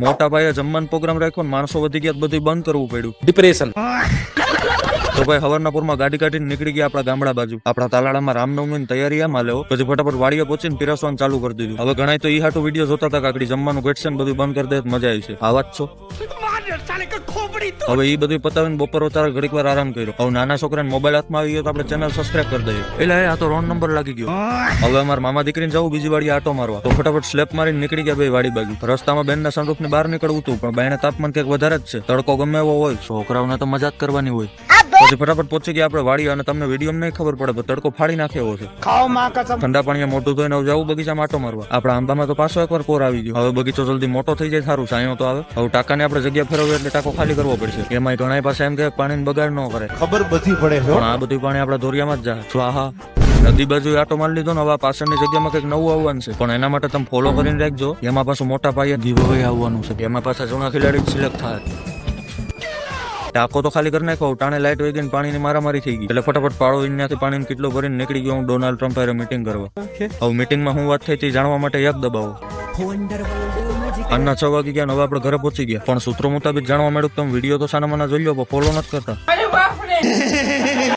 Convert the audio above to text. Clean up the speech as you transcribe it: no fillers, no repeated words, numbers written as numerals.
મોટા ભાઈએ જમવાનો પ્રોગ્રામ રાખ્યો ને માણસો વધી ગયા, બધું બંધ કરવું પડ્યું. ડિપ્રેશન. તો ભાઈ હવારના પૂરમાં ગાડી કાઢીને નીકળી ગયા આપણા ગામડા બાજુ. આપણા તાલાડામાં રામનવમી ની તૈયારી આમાં લેવો, પછી ફટાફટ વાડીએ પહોંચીને પીરસવાનું ચાલુ કરી દીધું. હવે ઘણા તો ઈ હાટુ વિડીયો જોતા હતા, કાકડી જમવાનું ઘટશે ને બધું બંધ કરી દે, મજા આવી છે. આવા જ છો. હવે ઈ બધું પતાવીને બપોર તારે ઘડીક વાર આરામ કર્યો. હવે નાના છોકરાને મોબાઈલ હાથમાં આવી ગયો તો આપણે ચેનલ સબસ્ક્રાઇબ કરી દઈએ. એટલે આ તો રોંગ નંબર લાગી ગયો. હવે અમારા મામા દીકરીને જવું બીજી વાડી આટો મારવા, તો ફટાફટ સ્લેપ મારીને નીકળી ગયા બે વાડી બાજુ. રસ્તામાં બેનના સનરૂફ ની બહાર નીકળવું હતું, પણ બાયના તાપમાન કંઈક વધારે જ છે. તડકો ગમે એવો હોય, છોકરાઓને તો મજા જ કરવાની હોય. પછી ફટાફટ પહોંચી ગયા આપણે વાડી, અને તમને વિડીયો નહીં ખબર પડે, તડકો ફાડી નાખે એવો છે. ઠંડા પાણીમાં મોટું ધોઈને જવું બગીચામાં આટો મારવા. આપણા આંબામાં તો પાછો એકવાર કોર આવી ગયો. હવે બગીચો જલ્દી મોટો થઈ જાય, સારું સાયો તો આવે. હવે ટાંકાને આપણે જગ્યા ફેરવીએ એટલે ટાંકો ખાલી કરવો પડશે. એમાં ઘણા પાસે એમ કે પાણીને બગાડ ન કરે, ખબર બધી પડે છે, પણ આ બધું પાણી આપણા ધોરિયામાં જ જાય. સ્વાહા. નદી બાજુ આટો મારી લીધો ને, હવે પાછળની જગ્યામાં કંઈક નવું આવવાનું છે, પણ એના માટે તમે ફોલો કરીને રાખજો. એમાં પાછું મોટા પાયે ગીવઅવે આવવાનું છે, એમાં પાછા જૂના ખેલાડી સિલેક્ટ થાય. ટાંકો તો ખાલી કરી નાખો, ટાણે લાઈટ વહી ગઈ, પાણીની મારામારી થઈ ગઈ. એટલે ફટાફટ પાડો ત્યાંથી પાણીને કેટલો ભરીને નીકળી ગયો હું ડોનાલ્ડ ટ્રમ્પ હારે મીટિંગ કરવા. હવે મીટિંગમાં હું વાત થઈ હતી જાણવા માટે એક દબાવો. આના 6 વાગી ગયા, હવે આપણે ઘરે પહોંચી ગયા, પણ સૂત્રો મુતાબિક જાણવા મળ્યું કે તમે વિડીયો તો સાના માના જોઈ લો, ફોલો નથી કરતા.